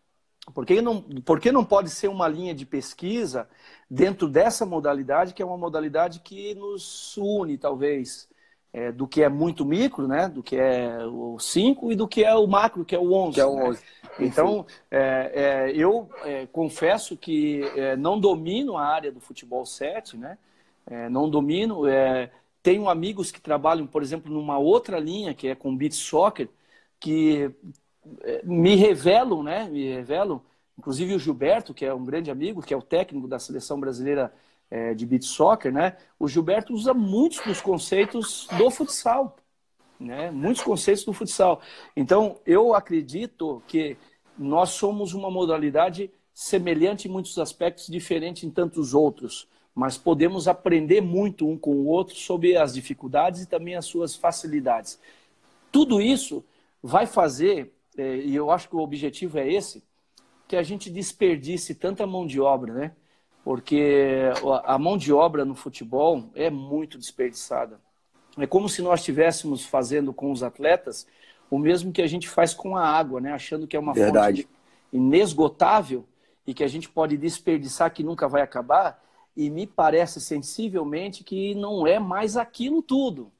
Por que não pode ser uma linha de pesquisa dentro dessa modalidade, que é uma modalidade que nos une, talvez, do que é muito micro, né? Do que é o 5 e do que é o macro, que é o 11. Que é o 11. Né? Então, eu confesso que não domino a área do futebol 7, né? Não domino. Tenho amigos que trabalham, por exemplo, numa outra linha, que é com beach soccer, que me revelam, né? Inclusive o Gilberto, que é um grande amigo, que é o técnico da seleção brasileira de beach soccer, né? O Gilberto usa muitos dos conceitos do futsal, né? Muitos conceitos do futsal. Então, eu acredito que nós somos uma modalidade semelhante em muitos aspectos, diferente em tantos outros, mas podemos aprender muito um com o outro sobre as dificuldades e também as suas facilidades. Tudo isso vai fazer, e eu acho que o objetivo é esse, que a gente desperdice tanta mão de obra, né? Porque a mão de obra no futebol é muito desperdiçada. É como se nós estivéssemos fazendo com os atletas o mesmo que a gente faz com a água, né? Achando que é uma fonte inesgotável e que a gente pode desperdiçar, que nunca vai acabar. E me parece sensivelmente que não é mais aquilo tudo.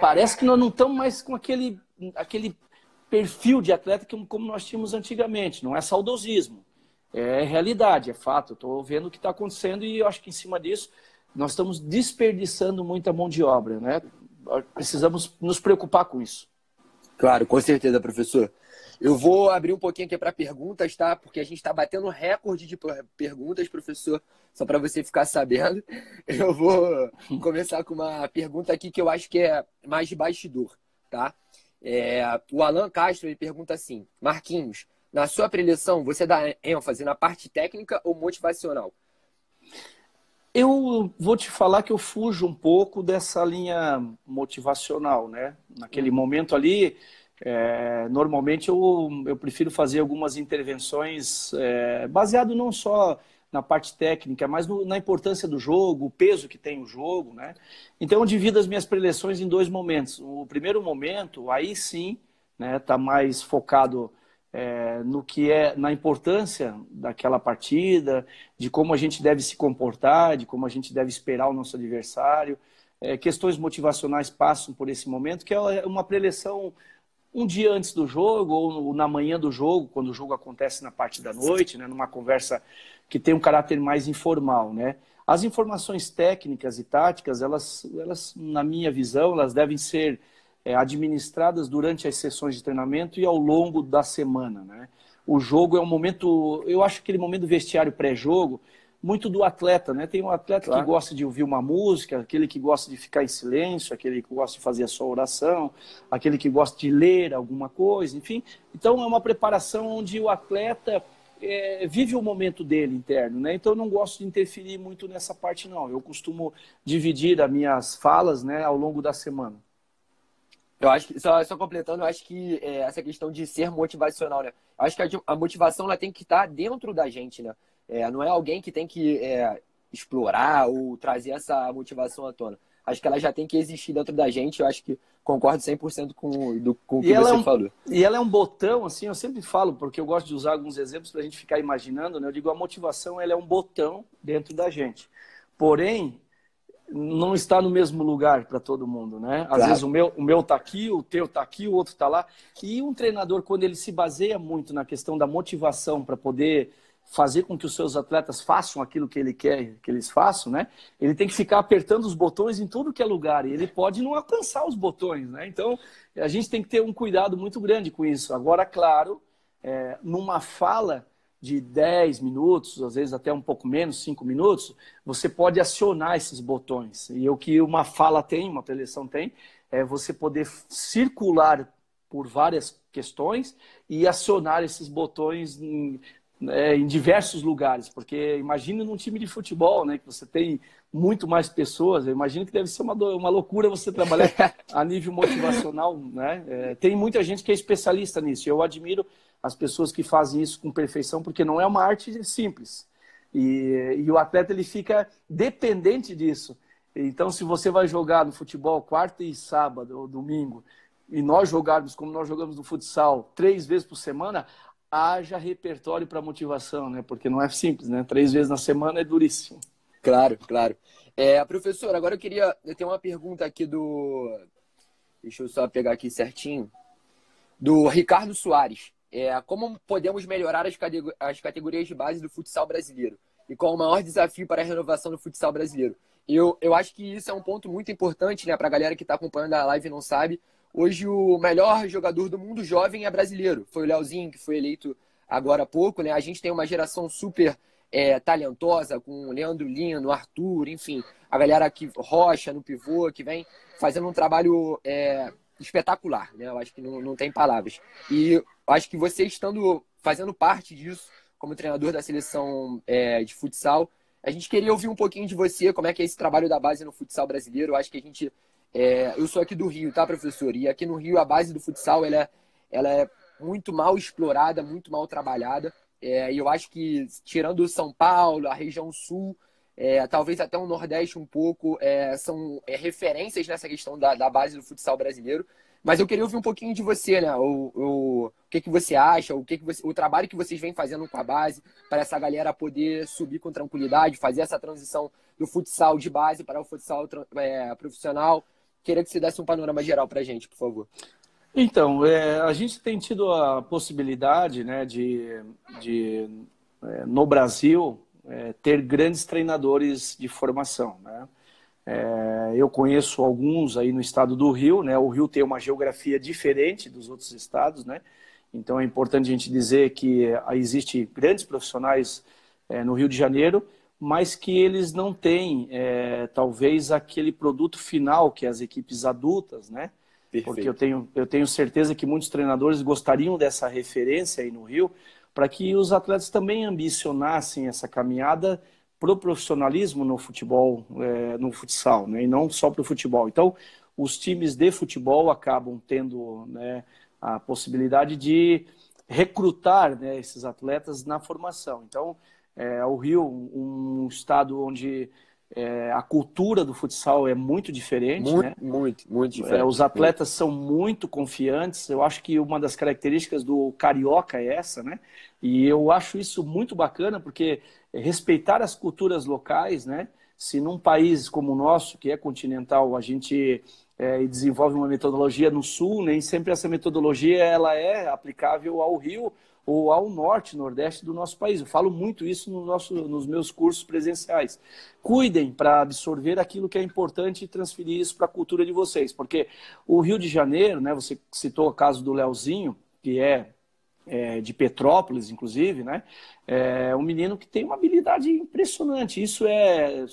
Parece que nós não estamos mais com aquele perfil de atleta como nós tínhamos antigamente. Não é saudosismo, é realidade, é fato. Estou vendo o que está acontecendo e eu acho que em cima disso nós estamos desperdiçando muita mão de obra, né? Precisamos nos preocupar com isso. Claro, com certeza, professor. Eu vou abrir um pouquinho aqui para perguntas, tá? Porque a gente está batendo recorde de perguntas, professor, só para você ficar sabendo. Eu vou começar com uma pergunta aqui que eu acho que é mais de bastidor, tá? O Alan Castro ele pergunta assim: Marquinhos, na sua preleção, você dá ênfase na parte técnica ou motivacional? Eu vou te falar que eu fujo um pouco dessa linha motivacional, né? Naquele momento ali, normalmente eu prefiro fazer algumas intervenções baseado não só na parte técnica, mas na importância do jogo, o peso que tem o jogo, né? Então eu divido as minhas preleções em 2 momentos. O primeiro momento, aí sim, né, tá mais focado no que na importância daquela partida, de como a gente deve se comportar, de como a gente deve esperar o nosso adversário. Questões motivacionais passam por esse momento, que é uma preleção um dia antes do jogo ou na manhã do jogo, quando o jogo acontece na parte da noite, né, numa conversa que tem um caráter mais informal, né? As informações técnicas e táticas, elas, na minha visão, elas devem ser administradas durante as sessões de treinamento e ao longo da semana, né? O jogo é um momento, eu acho que aquele momento do vestiário pré-jogo, muito do atleta, né? Tem um atleta que gosta de ouvir uma música, aquele que gosta de ficar em silêncio, aquele que gosta de fazer a sua oração, aquele que gosta de ler alguma coisa, enfim. Então é uma preparação onde o atleta vive o momento dele interno, né? Então eu não gosto de interferir muito nessa parte, não. Eu costumo dividir as minhas falas, né, ao longo da semana. Eu acho que, só completando, eu acho que essa questão de ser motivacional, né? Eu acho que a motivação ela tem que estar dentro da gente, né? Não é alguém que tem que explorar ou trazer essa motivação à tona. Acho que ela já tem que existir dentro da gente. Eu acho que concordo 100% com o que você falou. E ela é um botão, assim, eu sempre falo, porque eu gosto de usar alguns exemplos para a gente ficar imaginando, né? Eu digo, a motivação ela é um botão dentro da gente. Porém, não está no mesmo lugar para todo mundo, né? Às vezes o meu tá aqui, o teu tá aqui, o outro tá lá. E um treinador, quando ele se baseia muito na questão da motivação para poder fazer com que os seus atletas façam aquilo que ele quer que eles façam, né? Ele tem que ficar apertando os botões em tudo que é lugar e ele pode não alcançar os botões, né? Então, a gente tem que ter um cuidado muito grande com isso. Agora, claro, numa fala de 10 minutos, às vezes até um pouco menos, 5 minutos, você pode acionar esses botões. E o que uma fala tem, uma preleção tem, é você poder circular por várias questões e acionar esses botões em diversos lugares. Porque imagine num time de futebol, né, que você tem muito mais pessoas, eu imagino que deve ser uma loucura você trabalhar a nível motivacional, né? Tem muita gente que é especialista nisso. Eu admiro as pessoas que fazem isso com perfeição, porque não é uma arte simples. E o atleta ele fica dependente disso. Então, se você vai jogar no futebol quarta e sábado ou domingo, e nós jogarmos como nós jogamos no futsal 3 vezes por semana, haja repertório para motivação, né? Porque não é simples, né? 3 vezes na semana é duríssimo. Claro, claro. Professor, agora eu tenho uma pergunta aqui deixa eu só pegar aqui certinho, do Ricardo Soares. Como podemos melhorar as categorias de base do futsal brasileiro? E qual o maior desafio para a renovação do futsal brasileiro? Eu acho que isso é um ponto muito importante, né, para a galera que está acompanhando a live e não sabe. Hoje o melhor jogador do mundo jovem é brasileiro. Foi o Leozinho, que foi eleito agora há pouco, né? A gente tem uma geração super talentosa, com o Leandro Lino, Arthur, enfim, a galera aqui, Rocha no pivô, que vem fazendo um trabalho espetacular, né? Eu acho que não tem palavras. E eu acho que você fazendo parte disso, como treinador da seleção de futsal, a gente queria ouvir um pouquinho de você, como é que é esse trabalho da base no futsal brasileiro. Eu acho que a gente... eu sou aqui do Rio, tá, professor? E aqui no Rio a base do futsal ela é muito mal explorada, muito mal trabalhada. E eu acho que, tirando São Paulo, a região sul, talvez até o Nordeste um pouco, são referências nessa questão da base do futsal brasileiro. Mas eu queria ouvir um pouquinho de você, né? O que você acha, o trabalho que vocês vêm fazendo com a base, para essa galera poder subir com tranquilidade, fazer essa transição do futsal de base para o futsal profissional. Queria que você desse um panorama geral para a gente, por favor. Então, a gente tem tido a possibilidade, né, no Brasil, ter grandes treinadores de formação, né? Eu conheço alguns aí no estado do Rio, né? O Rio tem uma geografia diferente dos outros estados, né? Então é importante a gente dizer que existe grandes profissionais no Rio de Janeiro, mas que eles não têm, talvez, aquele produto final que as equipes adultas, né? Perfeito. Porque eu tenho certeza que muitos treinadores gostariam dessa referência aí no Rio, para que os atletas também ambicionassem essa caminhada para o profissionalismo no futebol, no futsal, né? E não só para o futebol. Então, os times de futebol acabam tendo, né, a possibilidade de recrutar, né, esses atletas na formação. Então, o Rio, um estado onde a cultura do futsal é muito diferente, né? Muito diferente. Os atletas são muito confiantes. Eu acho que uma das características do carioca é essa, né? E eu acho isso muito bacana, porque respeitar as culturas locais, né? Se num país como o nosso, que é continental, a gente desenvolve uma metodologia no sul, nem sempre essa metodologia ela é aplicável ao Rio ou ao norte, nordeste do nosso país. Eu falo muito isso nos meus cursos presenciais. Cuidem para absorver aquilo que é importante e transferir isso para a cultura de vocês, porque o Rio de Janeiro, né, você citou o caso do Leozinho, que de Petrópolis, inclusive, né? É um menino que tem uma habilidade impressionante. Isso é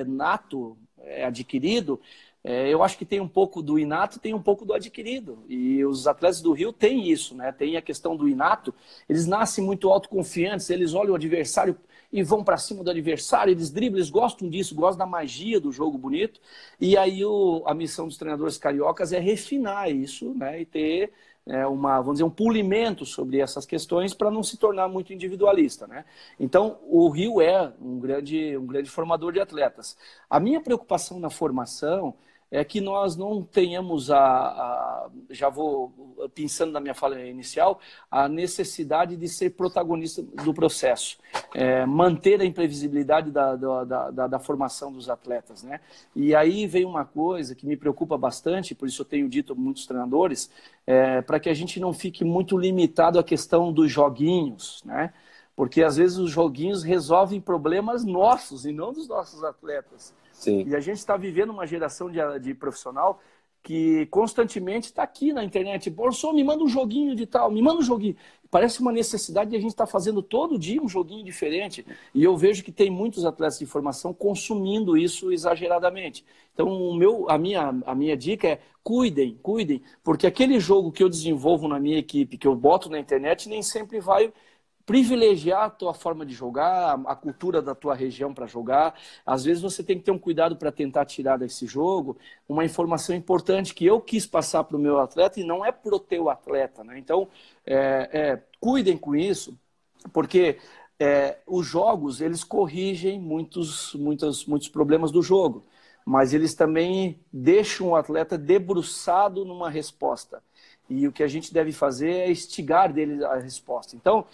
nato, é adquirido. Eu acho que tem um pouco do inato, tem um pouco do adquirido. E os atletas do Rio têm isso, né? Tem a questão do inato. Eles nascem muito autoconfiantes, eles olham o adversário e vão para cima do adversário, eles driblam, eles gostam disso, gostam da magia do jogo bonito. E aí a missão dos treinadores cariocas é refinar isso, né? E ter vamos dizer, um polimento sobre essas questões para não se tornar muito individualista, né? Então, o Rio é um grande formador de atletas. A minha preocupação na formação é que nós não tenhamos já vou pensando na minha fala inicial, a necessidade de ser protagonista do processo, manter a imprevisibilidade da formação dos atletas, né? E aí vem uma coisa que me preocupa bastante, por isso eu tenho dito a muitos treinadores, para que a gente não fique muito limitado à questão dos joguinhos, né? Porque às vezes os joguinhos resolvem problemas nossos e não dos nossos atletas. Sim. E a gente está vivendo uma geração de profissional que constantemente está aqui na internet. Professor, me manda um joguinho de tal, me manda um joguinho. Parece uma necessidade de a gente estar fazendo todo dia um joguinho diferente. E eu vejo que tem muitos atletas de formação consumindo isso exageradamente. Então, a minha dica é cuidem, porque aquele jogo que eu desenvolvo na minha equipe, que eu boto na internet, nem sempre vai privilegiar a tua forma de jogar, a cultura da tua região para jogar. Às vezes você tem que ter um cuidado para tentar tirar desse jogo uma informação importante que eu quis passar para o meu atleta e não é pro teu atleta, né? Então, cuidem com isso, porque os jogos, eles corrigem muitos problemas do jogo, mas eles também deixam o atleta debruçado numa resposta. E o que a gente deve fazer é instigar dele a resposta. Então,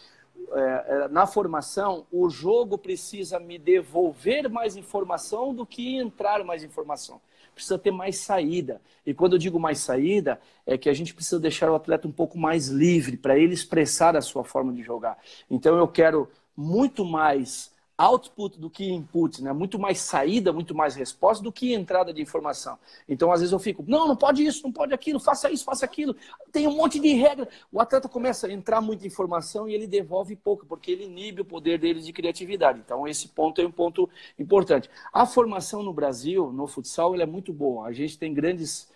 na formação, o jogo precisa me devolver mais informação do que entrar mais informação. Precisa ter mais saída. E quando eu digo mais saída, é que a gente precisa deixar o atleta um pouco mais livre para ele expressar a sua forma de jogar. Então eu quero muito mais output do que input, né? Muito mais saída, muito mais resposta do que entrada de informação. Então, às vezes eu fico, não pode isso, não pode aquilo, faça isso, faça aquilo. Tem um monte de regra. O atleta começa a entrar muita informação e ele devolve pouco, porque ele inibe o poder dele de criatividade. Então, esse ponto é um ponto importante. A formação no Brasil, no futsal, ela é muito boa. A gente tem grandes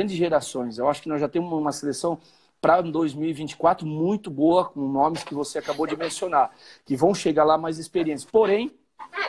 gerações. Eu acho que nós já temos uma seleção para 2024 muito boa, com nomes que você acabou de mencionar, que vão chegar lá mais experientes. Porém,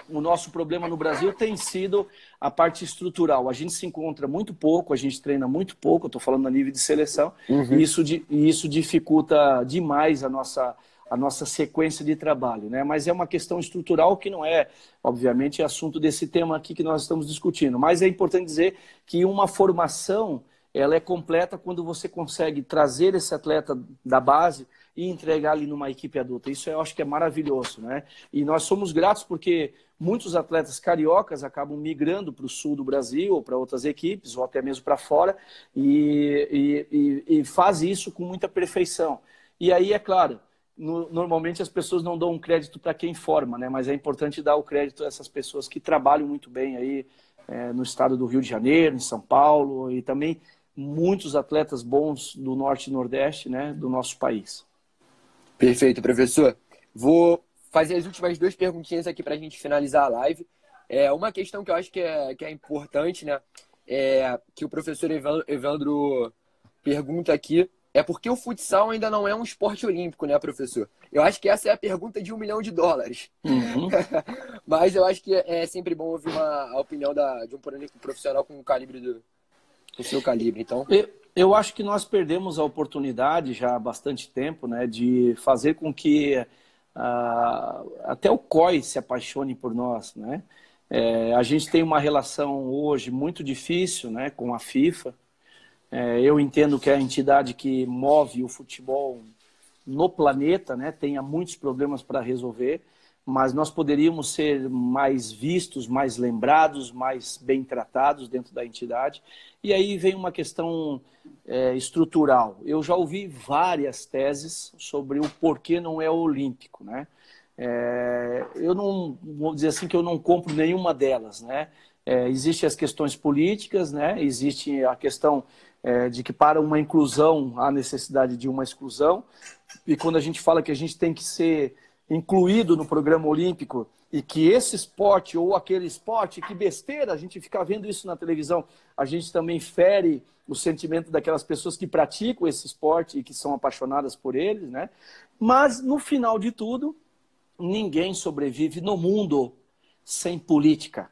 o nosso problema no Brasil tem sido a parte estrutural. A gente se encontra muito pouco, a gente treina muito pouco, eu estou falando a nível de seleção, e isso dificulta demais a nossa sequência de trabalho, né? Mas é uma questão estrutural que não é, obviamente, assunto desse tema aqui que nós estamos discutindo. Mas é importante dizer que uma formação ela é completa quando você consegue trazer esse atleta da base e entregar ele numa equipe adulta. Isso eu acho que é maravilhoso, né? E nós somos gratos porque muitos atletas cariocas acabam migrando para o sul do Brasil ou para outras equipes, ou até mesmo para fora, e faz isso com muita perfeição. E aí, é claro, normalmente as pessoas não dão um crédito para quem forma, né? Mas é importante dar o crédito a essas pessoas que trabalham muito bem aí no estado do Rio de Janeiro, em São Paulo, e também muitos atletas bons do Norte e Nordeste, né, do nosso país. Perfeito, professor. Vou fazer as últimas 2 perguntinhas aqui para a gente finalizar a live. Uma questão que eu acho que é importante, né, que o professor Evandro pergunta aqui, é por que o futsal ainda não é um esporte olímpico, né, professor? Eu acho que essa é a pergunta de $1 milhão. Uhum. Mas eu acho que é sempre bom ouvir a opinião de um profissional com o seu calibre. Então, eu acho que nós perdemos a oportunidade já há bastante tempo, né, de fazer com que até o COI se apaixone por nós, né? A gente tem uma relação hoje muito difícil, né, com a FIFA. Eu entendo que é a entidade que move o futebol no planeta, né, tenha muitos problemas para resolver, mas nós poderíamos ser mais vistos, mais lembrados, mais bem tratados dentro da entidade. E aí vem uma questão estrutural. Eu já ouvi várias teses sobre o porquê não é olímpico, né? Eu não vou dizer assim que eu não compro nenhuma delas, né? Existem as questões políticas, né? Existe a questão de que para uma inclusão há necessidade de uma exclusão. E quando a gente fala que a gente tem que ser incluído no programa olímpico e que esse esporte ou aquele esporte, que besteira, a gente fica vendo isso na televisão, a gente também fere o sentimento daquelas pessoas que praticam esse esporte e que são apaixonadas por eles, né? Mas, no final de tudo, ninguém sobrevive no mundo sem política.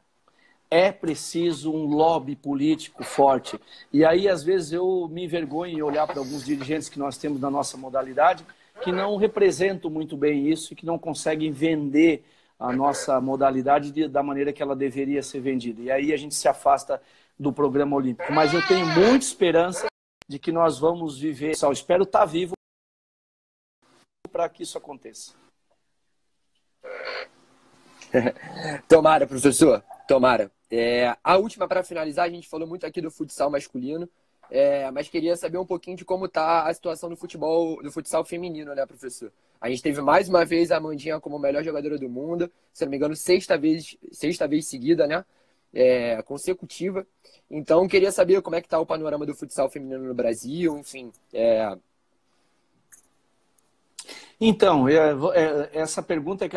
É preciso um lobby político forte. E aí, às vezes, eu me envergonho em olhar para alguns dirigentes que nós temos na nossa modalidade que não representam muito bem isso e que não conseguem vender a nossa modalidade da maneira que ela deveria ser vendida. E aí a gente se afasta do programa olímpico. Mas eu tenho muita esperança de que nós vamos viver. Só espero estar vivo para que isso aconteça. Tomara, professor. Tomara. A última, para finalizar, a gente falou muito aqui do futsal masculino, mas queria saber um pouquinho de como está a situação do futsal feminino, né, professor? A gente teve mais uma vez a Amandinha como melhor jogadora do mundo, se não me engano, sexta vez seguida, né? consecutiva. Então, queria saber como é que está o panorama do futsal feminino no Brasil, enfim. Então, essa pergunta é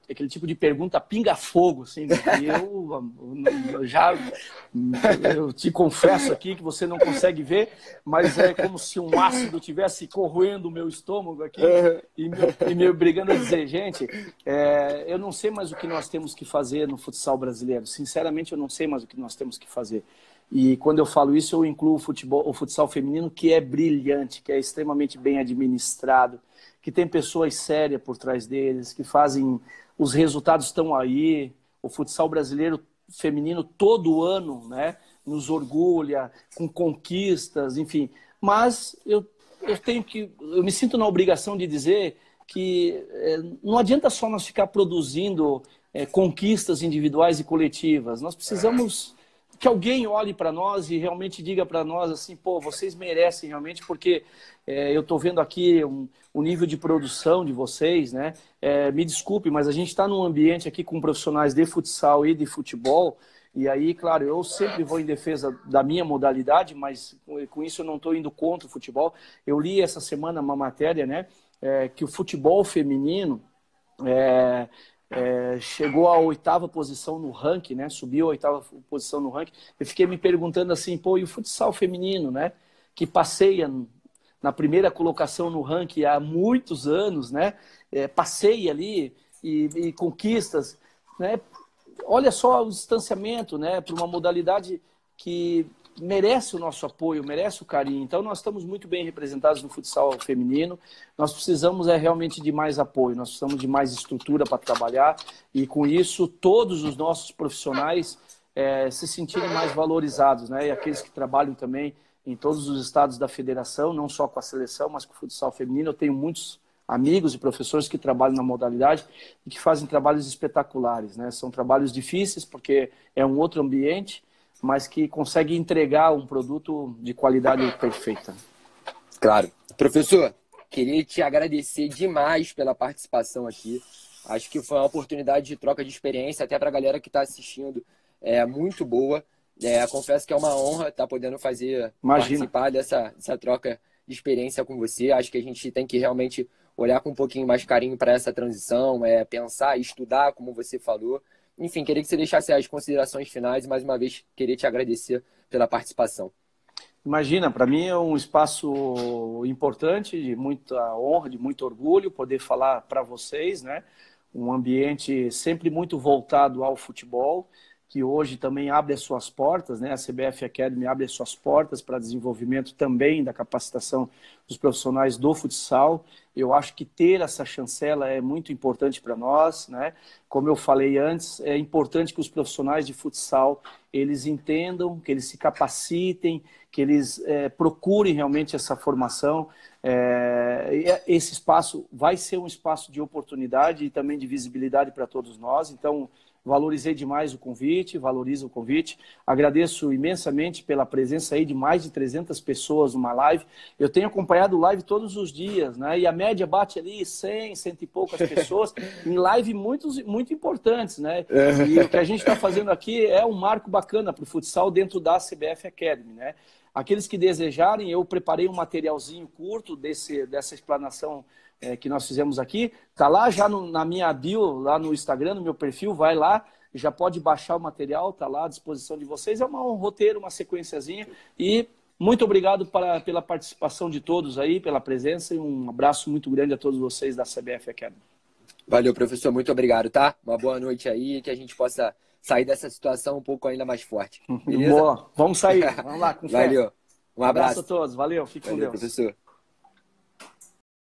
aquele tipo de pergunta pinga-fogo, assim, né? E eu te confesso aqui que você não consegue ver, mas é como se um ácido estivesse corroendo o meu estômago aqui e me obrigando a dizer, gente, eu não sei mais o que nós temos que fazer no futsal brasileiro. Sinceramente, eu não sei mais o que nós temos que fazer. E quando eu falo isso, eu incluo o futsal feminino, que é brilhante, que é extremamente bem administrado, que tem pessoas sérias por trás deles, que fazem... Os resultados estão aí. O futsal brasileiro feminino todo ano, né, nos orgulha, com conquistas, enfim. Mas eu me sinto na obrigação de dizer que não adianta só nós ficar produzindo conquistas individuais e coletivas. Nós precisamos que alguém olhe para nós e realmente diga para nós assim, pô, vocês merecem realmente, porque eu estou vendo aqui o nível de produção de vocês, né? Me desculpe, mas a gente está num ambiente aqui com profissionais de futsal e de futebol, e aí, claro, eu sempre vou em defesa da minha modalidade, mas com isso eu não estou indo contra o futebol. Eu li essa semana uma matéria, né, que o futebol feminino chegou à 8ª posição no ranking, né? Subiu à 8ª posição no ranking. Eu fiquei me perguntando assim, pô, e o futsal feminino, né? Que passeia na primeira colocação no ranking há muitos anos, né? Passeia ali e conquistas, né? Olha só o distanciamento, né? Para uma modalidade que merece o nosso apoio, merece o carinho. Então, nós estamos muito bem representados no futsal feminino. Nós precisamos realmente de mais apoio, nós precisamos de mais estrutura para trabalhar e, com isso, todos os nossos profissionais se sentirem mais valorizados, né? E aqueles que trabalham também em todos os estados da federação, não só com a seleção, mas com o futsal feminino. Eu tenho muitos amigos e professores que trabalham na modalidade e que fazem trabalhos espetaculares, né? São trabalhos difíceis porque é um outro ambiente, mas que consegue entregar um produto de qualidade perfeita. Claro. Professor, queria te agradecer demais pela participação aqui. Acho que foi uma oportunidade de troca de experiência, até para a galera que está assistindo, muito boa. Confesso que é uma honra estar podendo participar dessa troca de experiência com você. Acho que a gente tem que realmente olhar com um pouquinho mais carinho para essa transição, pensar, estudar, como você falou. Enfim, queria que você deixasse as considerações finais e, mais uma vez, queria te agradecer pela participação. Imagina, para mim é um espaço importante, de muita honra, de muito orgulho, poder falar para vocês, né? Um ambiente sempre muito voltado ao futebol, que hoje também abre as suas portas, né? A CBF Academy abre as suas portas para desenvolvimento também da capacitação dos profissionais do futsal. Eu acho que ter essa chancela é muito importante para nós, né? Como eu falei antes, é importante que os profissionais de futsal eles entendam, que eles se capacitem, que eles procurem realmente essa formação. Esse espaço vai ser um espaço de oportunidade e também de visibilidade para todos nós. Então, valorizei demais o convite, valorizo o convite. Agradeço imensamente pela presença aí de mais de 300 pessoas numa live. Eu tenho acompanhado live todos os dias, né? E a média bate ali 100 e poucas pessoas em live muito importantes, né? E o que a gente está fazendo aqui é um marco bacana para o futsal dentro da CBF Academy, né? Aqueles que desejarem, eu preparei um materialzinho curto dessa explanação que nós fizemos aqui, tá lá já na minha bio, lá no Instagram, no meu perfil, vai lá, já pode baixar o material, tá lá à disposição de vocês. É um roteiro, uma sequenciazinha, e muito obrigado pela participação de todos aí, pela presença, e um abraço muito grande a todos vocês da CBF Academy. Valeu, professor, muito obrigado, tá? Uma boa noite aí, que a gente possa sair dessa situação um pouco ainda mais forte. Beleza? Boa, vamos sair, vamos lá, com fé. Valeu, um abraço a todos, valeu, fique com Deus. Professor.